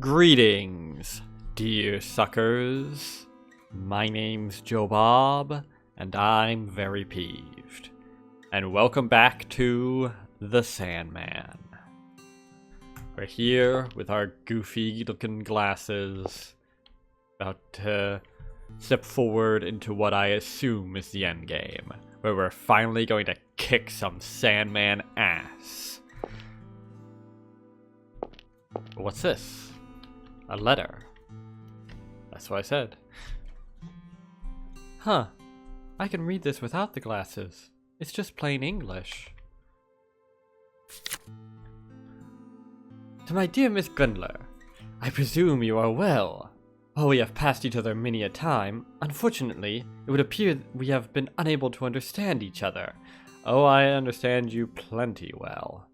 Greetings, dear suckers. My name's Joe Bob, and I'm very peeved. And welcome back to the Sandman. We're here with our goofy looking glasses, about to step forward into what I assume is the endgame, where we're finally going to kick some Sandman ass. What's this? A letter. That's what I said. Huh. I can read this without the glasses. It's just plain English. To my dear Miss Grundler, I presume you are well. While we have passed each other many a time, unfortunately, it would appear that we have been unable to understand each other. Oh, I understand you plenty well.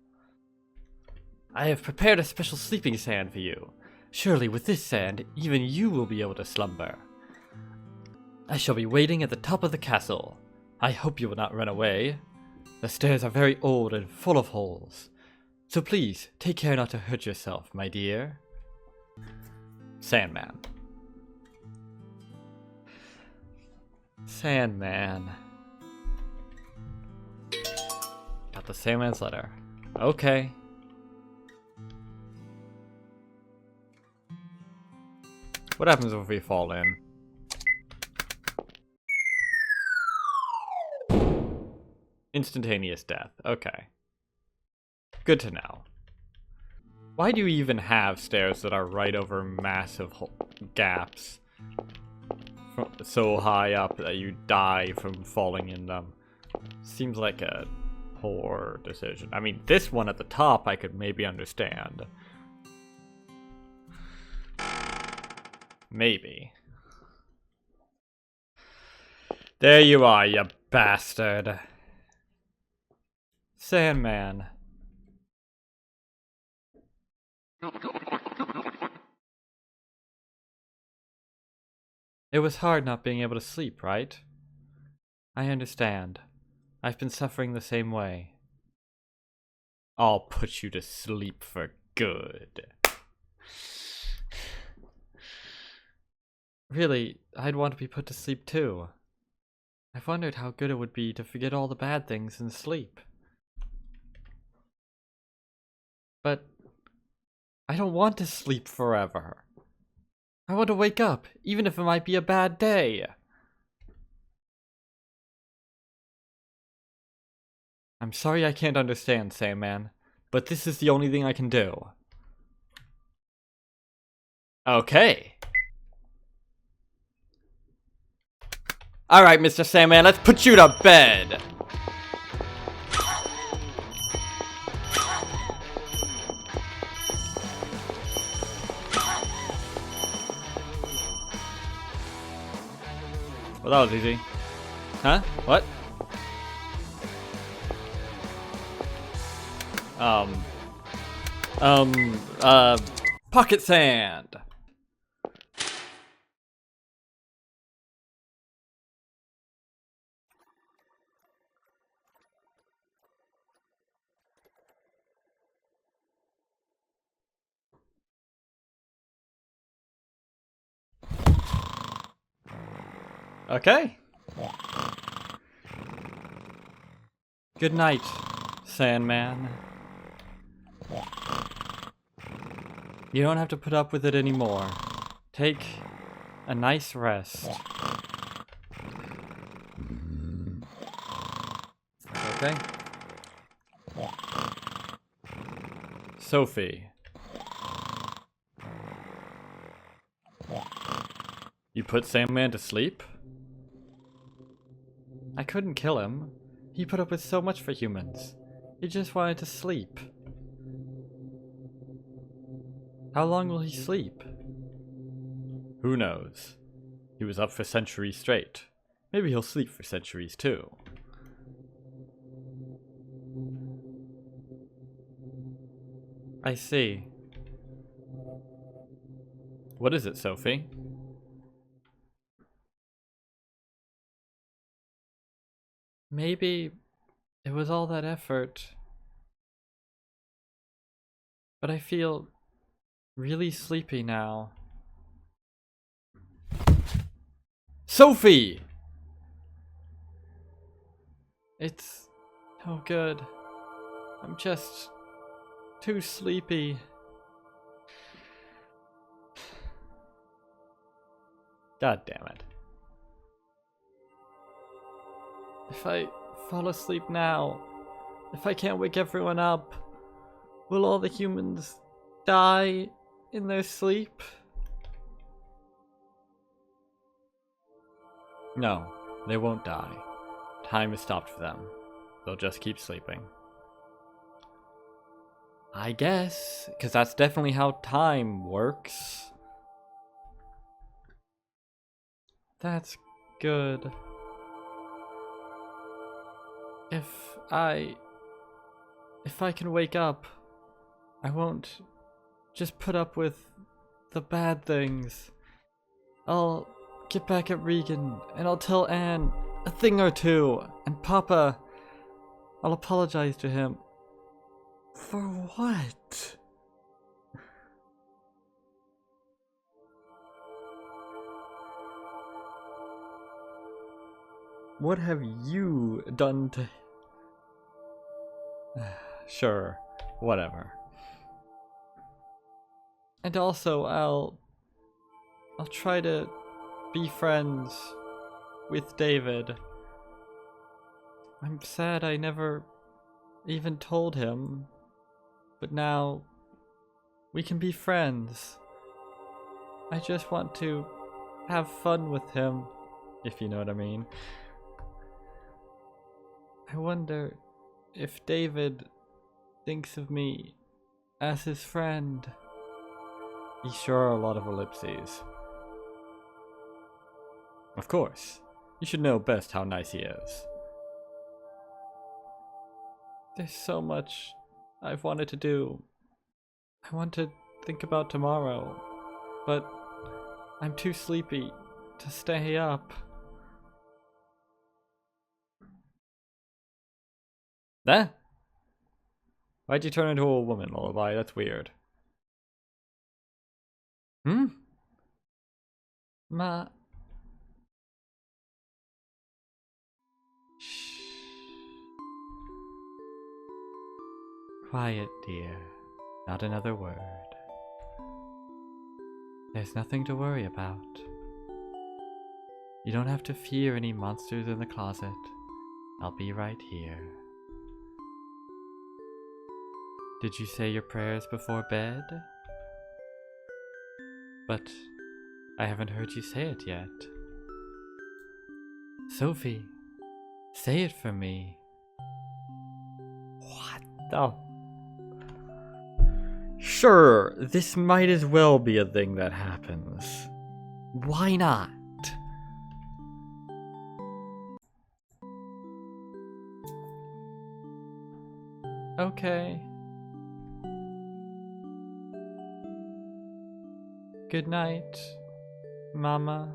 I have prepared a special sleeping sand for you. Surely with this sand, even you will be able to slumber. I shall be waiting at the top of the castle. I hope you will not run away. The stairs are very old and full of holes. So please, take care not to hurt yourself, my dear. Sandman. Sandman. Got the Sandman's letter. Okay. What happens if we fall in? Instantaneous death. Okay. Good to know. Why do you even have stairs that are right over massive gaps? So high up that you die from falling in them. Seems like a poor decision. I mean, this one at the top I could maybe understand. Maybe. There you are, you bastard. Sandman. It was hard not being able to sleep, right? I understand. I've been suffering the same way. I'll put you to sleep for good. Really, I'd want to be put to sleep too. I've wondered how good it would be to forget all the bad things in sleep. But I don't want to sleep forever. I want to wake up, even if it might be a bad day. I'm sorry I can't understand, Sandman, but this is the only thing I can do. Okay. Alright, Mr. Sandman, let's put you to bed! Well, that was easy. Huh? What? Pocket sand! Okay. Good night, Sandman. You don't have to put up with it anymore. Take a nice rest. Okay. Sophie. You put Sandman to sleep? I couldn't kill him. He put up with so much for humans. He just wanted to sleep. How long will he sleep? Who knows? He was up for centuries straight. Maybe he'll sleep for centuries too. I see. What is it, Sophie? Maybe it was all that effort. But I feel really sleepy now. Sophie! It's no good. I'm just too sleepy. God damn it. If I fall asleep now, if I can't wake everyone up, will all the humans die in their sleep? No, they won't die. Time is stopped for them. They'll just keep sleeping. I guess, because that's definitely how time works. That's good. If I can wake up, I won't just put up with the bad things. I'll get back at Regan, and I'll tell Anne a thing or two, and Papa, I'll apologize to him. For what? What have you done to... Sure, whatever. And also, I'll try to be friends with David. I'm sad I never even told him, but now we can be friends. I just want to have fun with him, if you know what I mean. I wonder if David thinks of me as his friend. He sure are a lot of ellipses. Of course. You should know best how nice he is. There's so much I've wanted to do. I want to think about tomorrow, but I'm too sleepy to stay up. Huh? Why'd you turn into a woman, Lullaby? That's weird. Hmm? Ma... Shh. Quiet, dear. Not another word. There's nothing to worry about. You don't have to fear any monsters in the closet. I'll be right here. Did you say your prayers before bed? But I haven't heard you say it yet. Sophie, say it for me. What the... Sure, this might as well be a thing that happens. Why not? Okay. Good night, Mama.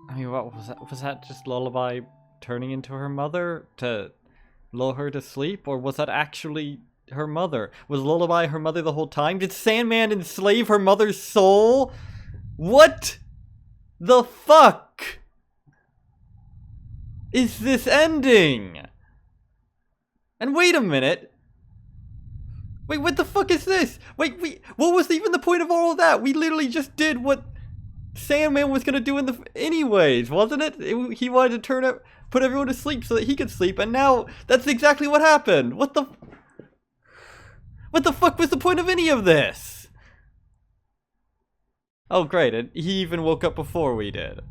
I mean, what was that? Was that just Lullaby turning into her mother to lull her to sleep? Or was that actually her mother? Was Lullaby her mother the whole time? Did Sandman enslave her mother's soul? What the fuck is this ending? And wait a minute. Wait, what the fuck is this? Wait, what was even the point of all of that? We literally just did what Sandman was gonna do in the anyways, wasn't it? He wanted to put everyone to sleep so that he could sleep, and now that's exactly what happened. What the fuck was the point of any of this? Oh great, and he even woke up before we did.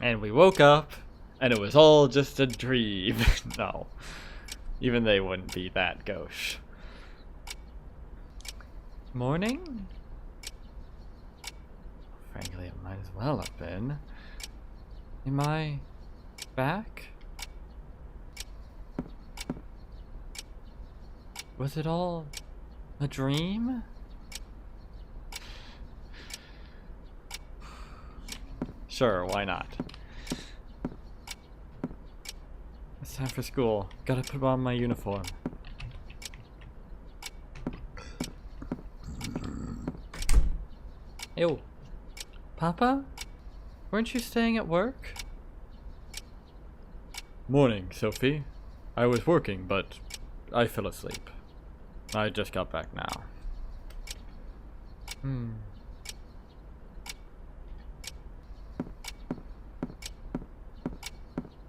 And we woke up, and it was all just a dream. No. Even they wouldn't be that gauche. Morning? Frankly, it might as well have been. Am I back? Was it all a dream? Sure, why not? It's time for school. Gotta put on my uniform. Ew. Papa? Weren't you staying at work? Morning, Sophie. I was working, but I fell asleep. I just got back now.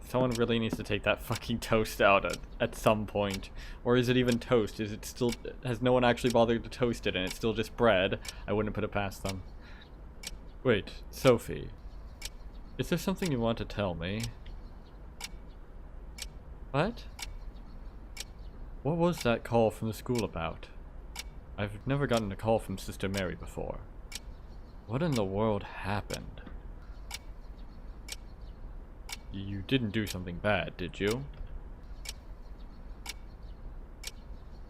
Someone really needs to take that fucking toast out at some point. Or is it even toast? Is it still... Has no one actually bothered to toast it and it's still just bread? I wouldn't put it past them. Wait, Sophie. Is there something you want to tell me? What? What was that call from the school about? I've never gotten a call from Sister Mary before. What in the world happened? You didn't do something bad, did you?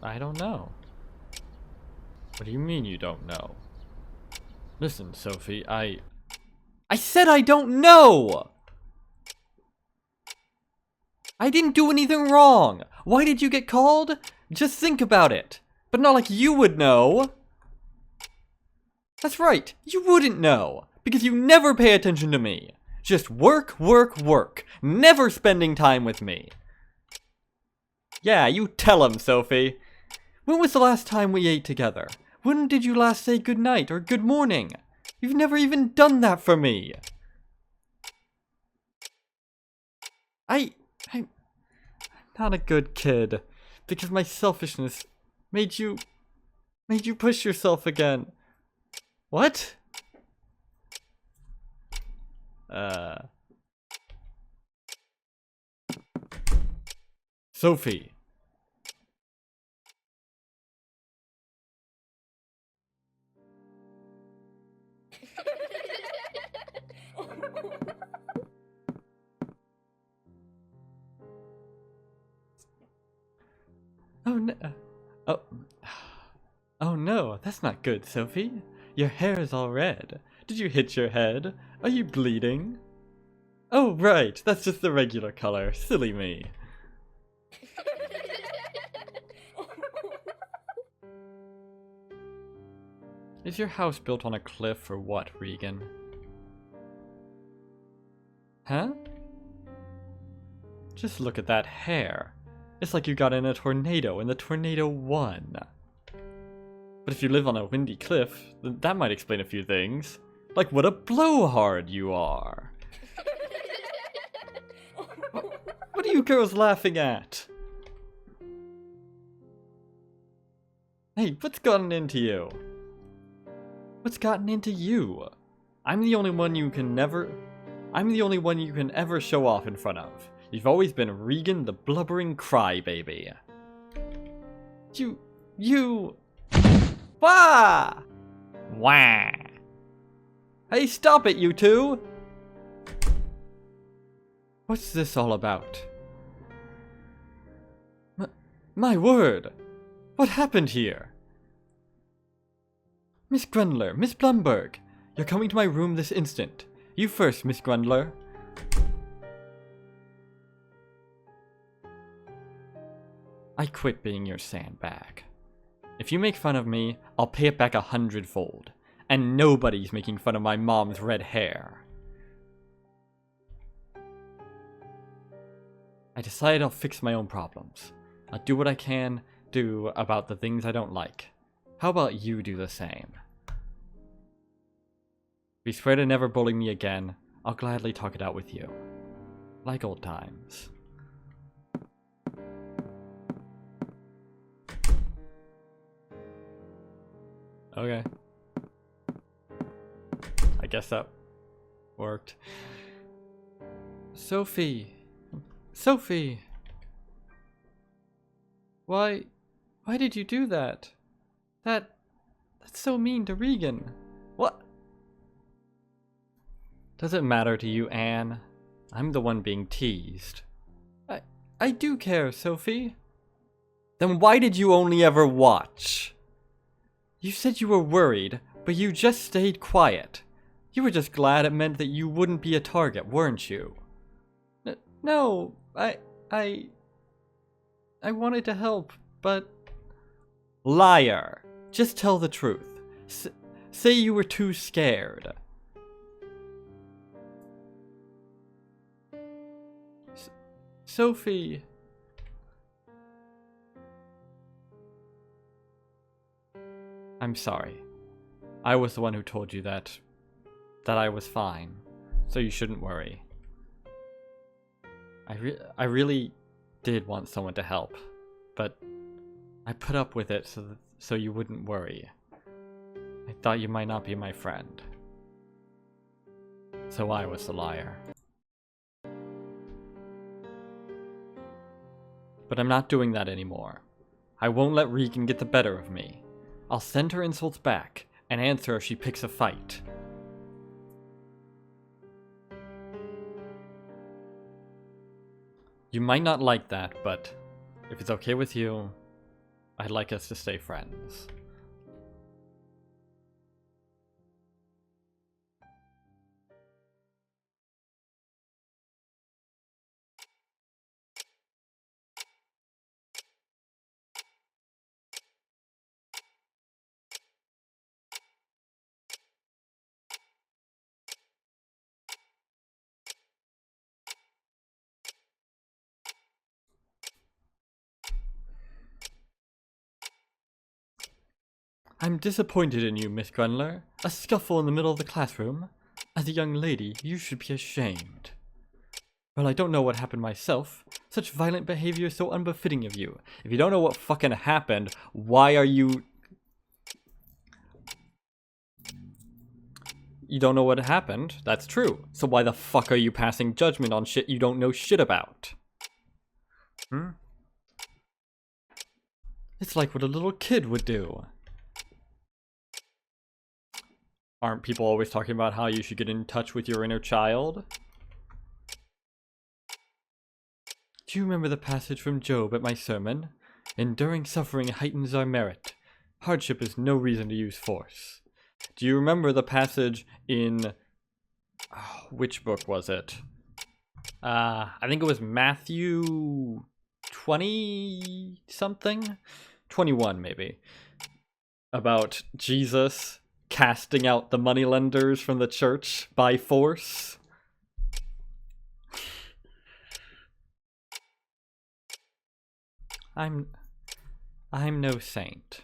I don't know. What do you mean you don't know? Listen, Sophie, I said I don't know! I didn't do anything wrong! Why did you get called? Just think about it. But not like you would know. That's right, you wouldn't know. Because you never pay attention to me. Just work, work, work. Never spending time with me. Yeah, you tell him, Sophie. When was the last time we ate together? When did you last say good night or good morning? You've never even done that for me. I'm not a good kid. Because my selfishness made you push yourself again. What? Sophie. Oh no. Oh no, that's not good, Sophie. Your hair is all red. Did you hit your head? Are you bleeding? Oh right, that's just the regular color. Silly me. Is your house built on a cliff or what, Regan? Huh? Just look at that hair. It's like you got in a tornado and the tornado won. But if you live on a windy cliff, then that might explain a few things. Like what a blowhard you are. What are you girls laughing at? Hey, what's gotten into you? What's gotten into you? I'm the only one you can ever show off in front of. You've always been Regan the blubbering crybaby. You... Wah! Wah! Hey, stop it, you two! What's this all about? My word! What happened here? Miss Grundler, Miss Blumberg, you're coming to my room this instant. You first, Miss Grundler. I quit being your sandbag. If you make fun of me, I'll pay it back 100-fold. And nobody's making fun of my mom's red hair. I decided I'll fix my own problems. I'll do what I can do about the things I don't like. How about you do the same? If you swear to never bully me again, I'll gladly talk it out with you. Like old times. Okay. I guess that worked. Sophie. Sophie! Why did you do that? That's so mean to Regan. What? Does it matter to you, Anne? I'm the one being teased. I do care, Sophie. Then why did you only ever watch? You said you were worried, but you just stayed quiet. You were just glad it meant that you wouldn't be a target, weren't you? No, I wanted to help, but... Liar! Just tell the truth. Say you were too scared. Sophie... I'm sorry. I was the one who told you that I was fine, so you shouldn't worry. I really did want someone to help, but I put up with it so you wouldn't worry. I thought you might not be my friend. So I was the liar. But I'm not doing that anymore. I won't let Regan get the better of me. I'll send her insults back and answer if she picks a fight. You might not like that, but if it's okay with you, I'd like us to stay friends. I'm disappointed in you, Miss Grundler. A scuffle in the middle of the classroom? As a young lady, you should be ashamed. Well, I don't know what happened myself. Such violent behavior is so unbefitting of you. If you don't know what fucking happened, why are you... You don't know what happened? That's true. So why the fuck are you passing judgment on shit you don't know shit about? It's like what a little kid would do. Aren't people always talking about how you should get in touch with your inner child? Do you remember the passage from Job at my sermon? Enduring suffering heightens our merit. Hardship is no reason to use force. Do you remember the passage in... which book was it? I think it was Matthew 20 something? 21 maybe. About Jesus casting out the moneylenders from the church by force. I'm no saint.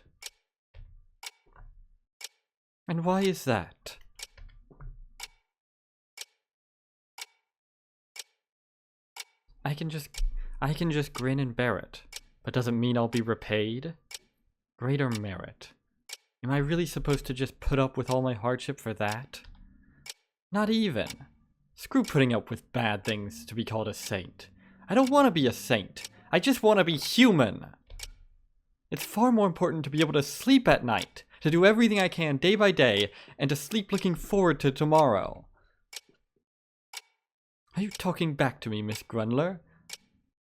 And why is that? I can just grin and bear it, but doesn't mean I'll be repaid. Greater merit. Am I really supposed to just put up with all my hardship for that? Not even. Screw putting up with bad things to be called a saint. I don't want to be a saint. I just want to be human. It's far more important to be able to sleep at night, to do everything I can day by day, and to sleep looking forward to tomorrow. Are you talking back to me, Miss Grundler?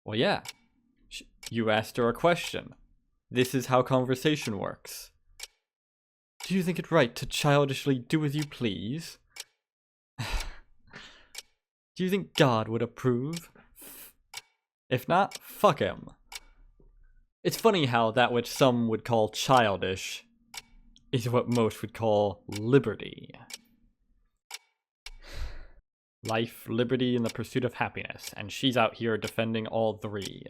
Well, yeah. You asked her a question. This is how conversation works. Do you think it right to childishly do as you please? Do you think God would approve? If not, fuck him. It's funny how that which some would call childish is what most would call liberty. Life, liberty, and the pursuit of happiness, and she's out here defending all three.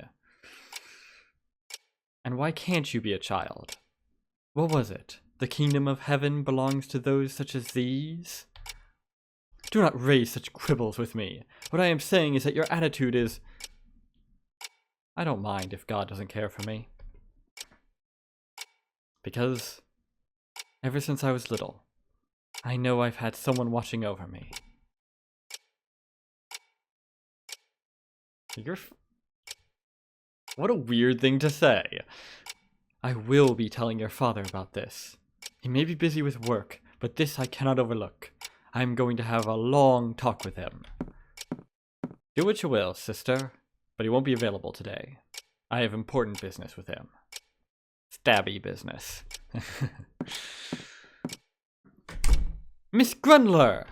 And why can't you be a child? What was it? The kingdom of heaven belongs to those such as these? Do not raise such quibbles with me. What I am saying is that your attitude is... I don't mind if God doesn't care for me. Because ever since I was little, I know I've had someone watching over me. What a weird thing to say. I will be telling your father about this. He may be busy with work, but this I cannot overlook. I am going to have a long talk with him. Do what you will, sister, but he won't be available today. I have important business with him. Stabby business. Miss Grundler!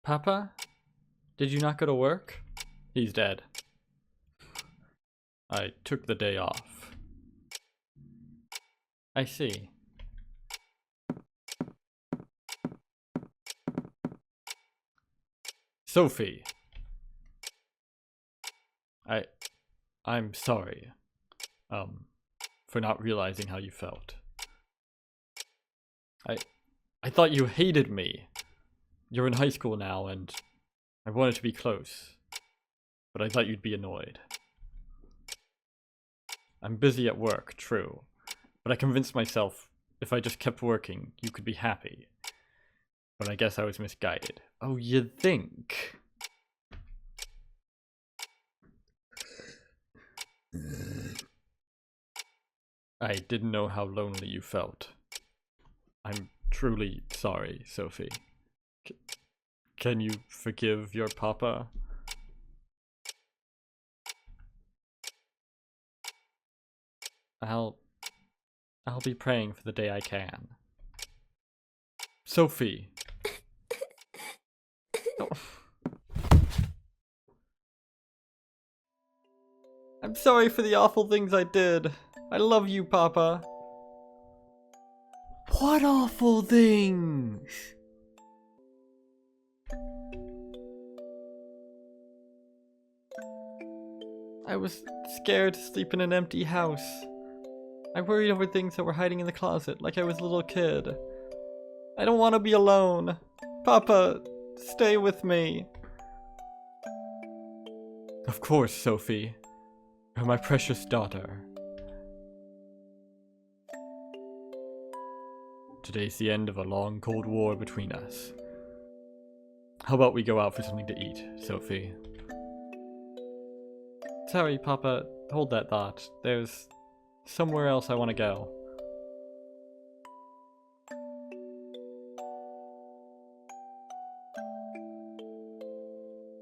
Papa? Did you not go to work? He's dead. I took the day off. I see. Sophie! I'm sorry. For not realizing how you felt. I thought you hated me. You're in high school now, and I wanted to be close. But I thought you'd be annoyed. I'm busy at work, true. But I convinced myself if I just kept working, you could be happy. But I guess I was misguided. Oh, you'd think. I didn't know how lonely you felt. I'm truly sorry, Sophie. Can you forgive your papa? I'll be praying for the day I can. Sophie! Oh. I'm sorry for the awful things I did. I love you, Papa. What awful things? I was scared to sleep in an empty house. I worried over things that were hiding in the closet, like I was a little kid. I don't want to be alone. Papa, stay with me. Of course, Sophie. You're my precious daughter. Today's the end of a long Cold War between us. How about we go out for something to eat, Sophie? Sorry, Papa. Hold that thought. There's somewhere else I want to go.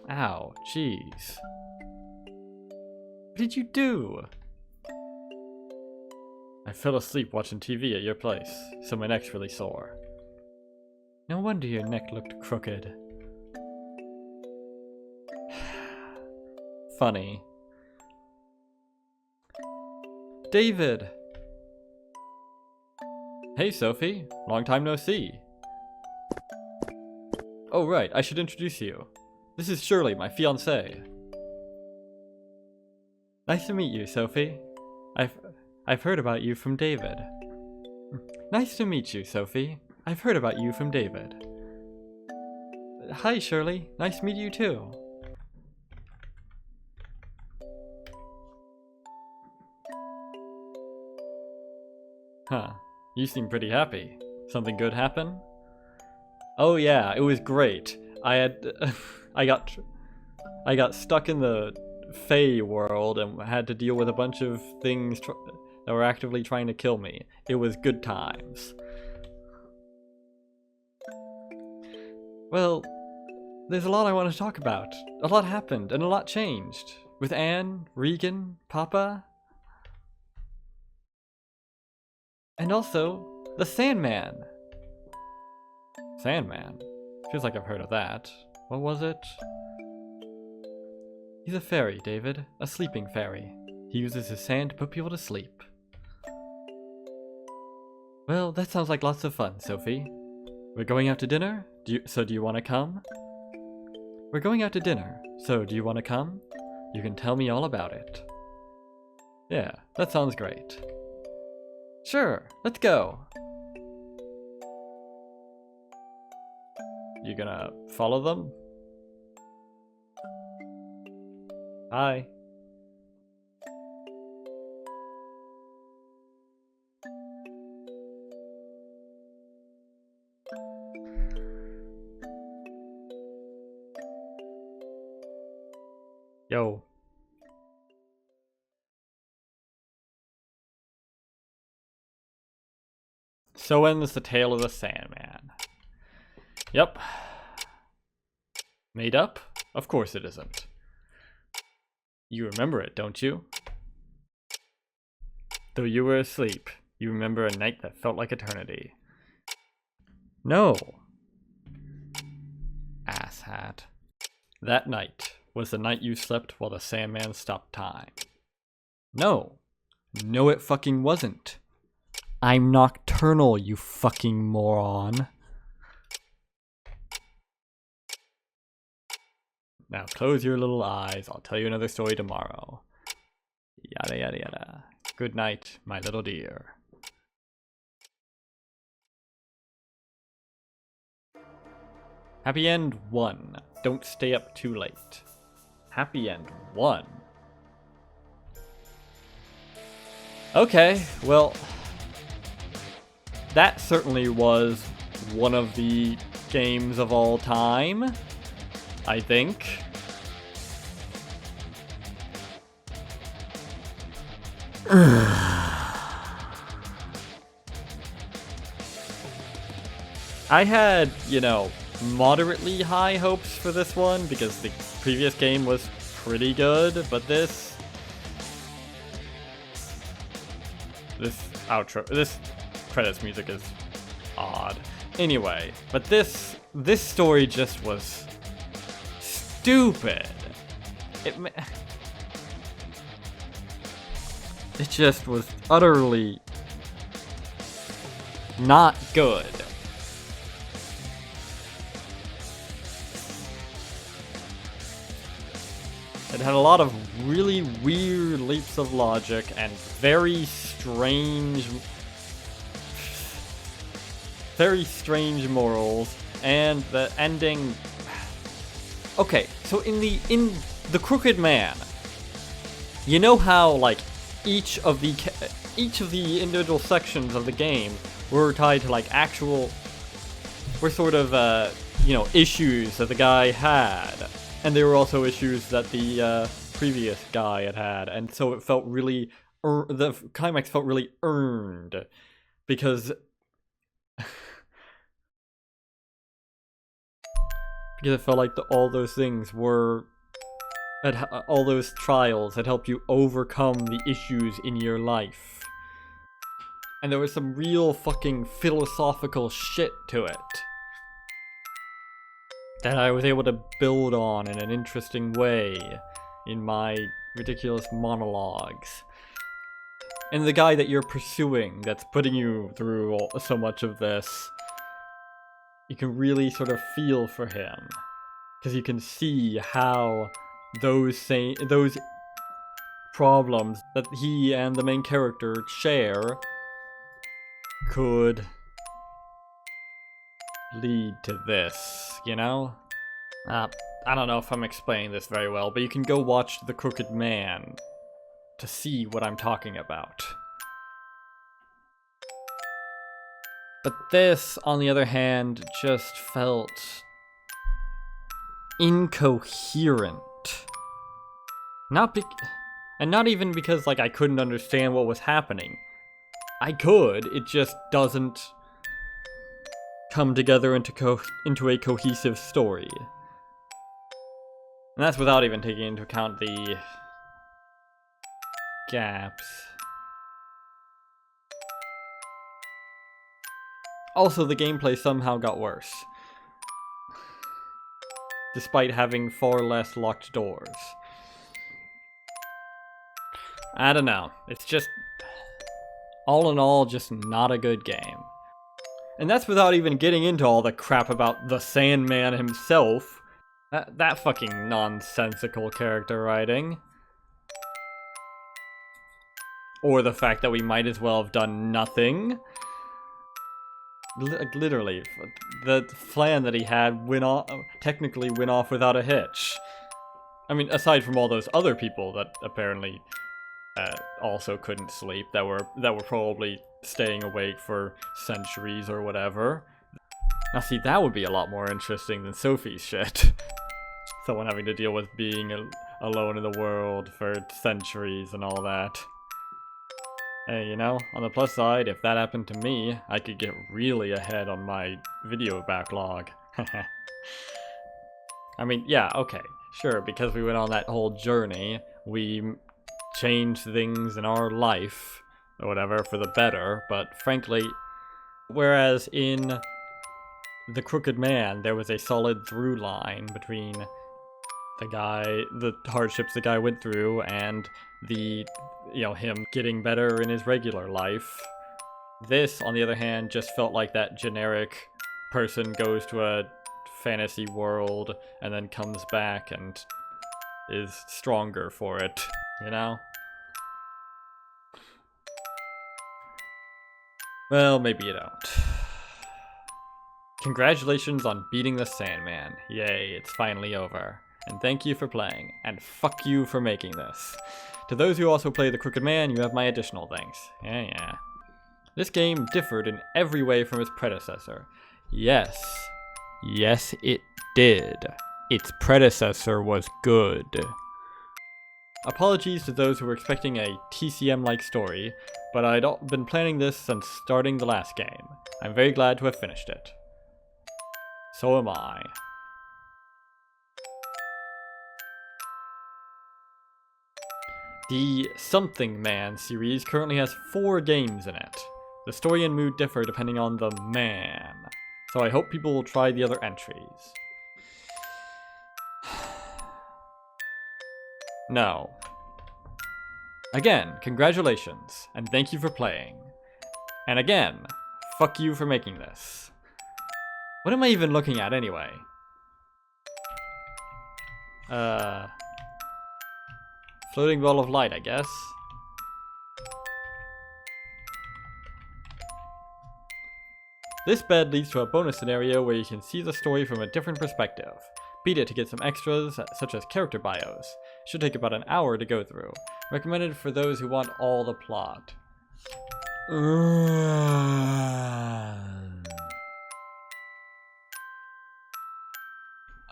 Ow, jeez. What did you do? I fell asleep watching TV at your place, so my neck's really sore. No wonder your neck looked crooked. Funny. David! Hey, Sophie. Long time no see. Oh, right. I should introduce you. This is Shirley, my fiancée. Nice to meet you, Sophie. I've heard about you from David. Nice to meet you, Sophie. I've heard about you from David. Hi, Shirley. Nice to meet you, too. Huh. You seem pretty happy. Something good happen? Oh yeah, it was great. I got stuck in the Fae world and had to deal with a bunch of things that were actively trying to kill me. It was good times. Well, there's a lot I want to talk about. A lot happened and a lot changed. With Anne, Regan, Papa. And also, the Sandman. Sandman? Feels like I've heard of that. What was it? He's a fairy, David. A sleeping fairy. He uses his sand to put people to sleep. Well, that sounds like lots of fun, Sophie. We're going out to dinner? Do you want to come? We're going out to dinner, so do you want to come? You can tell me all about it. Yeah, that sounds great. Sure, let's go. You gonna follow them? Bye. Yo. So ends the tale of the Sandman. Yep. Made up? Of course it isn't. You remember it, don't you? Though you were asleep, you remember a night that felt like eternity. No. Asshat. That night was the night you slept while the Sandman stopped time. No. No, it fucking wasn't. I'm nocturnal, you fucking moron. Now close your little eyes, I'll tell you another story tomorrow. Yada yada yada. Good night, my little dear. Happy End 1. Don't stay up too late. Happy End 1. Okay, well, that certainly was one of the games of all time, I think. I had, you know, moderately high hopes for this one because the previous game was pretty good, but this credits music is odd. Anyway, but this story just was stupid. It just was utterly not good. It had a lot of really weird leaps of logic and very strange morals, and the ending. Okay, so in the Crooked Man, you know how like each of the individual sections of the game were tied to like were sort of you know, issues that the guy had. And there were also issues that the previous guy had, and so it felt really the climax felt really earned because it felt like all those things were all those trials had helped you overcome the issues in your life, and there was some real fucking philosophical shit to it that I was able to build on in an interesting way in my ridiculous monologues. And the guy that you're pursuing, that's putting you through so much of this, you can really sort of feel for him, because you can see how those problems that he and the main character share could lead to this, you know? I don't know if I'm explaining this very well, but you can go watch The Crooked Man to see what I'm talking about. But this, on the other hand, just felt incoherent. Not even because like I couldn't understand what was happening. I could, it just doesn't come together into a cohesive story. And that's without even taking into account the gaps. Also, the gameplay somehow got worse, despite having far less locked doors. I don't know, it's just, all in all, just not a good game. And that's without even getting into all the crap about the Sandman himself. That fucking nonsensical character writing. Or the fact that we might as well have done nothing. Literally, the plan that he had technically went off without a hitch. I mean, aside from all those other people that apparently also couldn't sleep, that were probably staying awake for centuries or whatever. Now see, that would be a lot more interesting than Sophie's shit. Someone having to deal with being alone in the world for centuries and all that. Hey, you know, on the plus side, if that happened to me, I could get really ahead on my video backlog. I mean, yeah, okay, sure, because we went on that whole journey, we changed things in our life, or whatever, for the better, but frankly, whereas in The Crooked Man, there was a solid through line between the hardships the guy went through and him getting better in his regular life. This, on the other hand, just felt like that generic person goes to a fantasy world and then comes back and is stronger for it, you know? Well, maybe you don't. Congratulations on beating the Sandman. Yay, it's finally over. And thank you for playing, and fuck you for making this. To those who also play The Crooked Man, you have my additional thanks. Yeah. This game differed in every way from its predecessor. Yes, it did. Its predecessor was good. Apologies to those who were expecting a TCM-like story, but I'd been planning this since starting the last game. I'm very glad to have finished it. So am I. The Something Man series currently has 4 games in it. The story and mood differ depending on the man, so I hope people will try the other entries. No. Again, congratulations, and thank you for playing. And again, fuck you for making this. What am I even looking at anyway? Floating ball of light, I guess. This bed leads to a bonus scenario where you can see the story from a different perspective. Beat it to get some extras, such as character bios. Should take about an hour to go through. Recommended for those who want all the plot.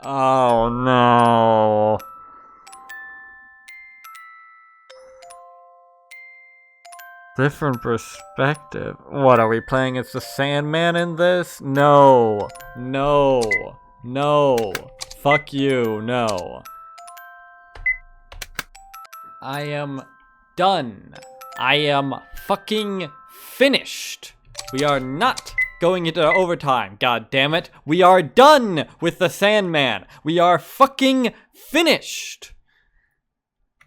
Oh no. Different perspective. What, are we playing as the Sandman in this? No. Fuck you, no. I am done. I am fucking finished. We are not going into overtime, god damn it. We are done with the Sandman. We are fucking finished.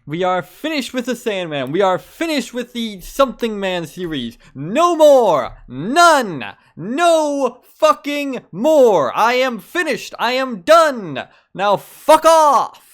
We are finished with the Sandman. We are finished with the Something Man series. No more. None. No fucking more. I am finished. I am done. Now fuck off.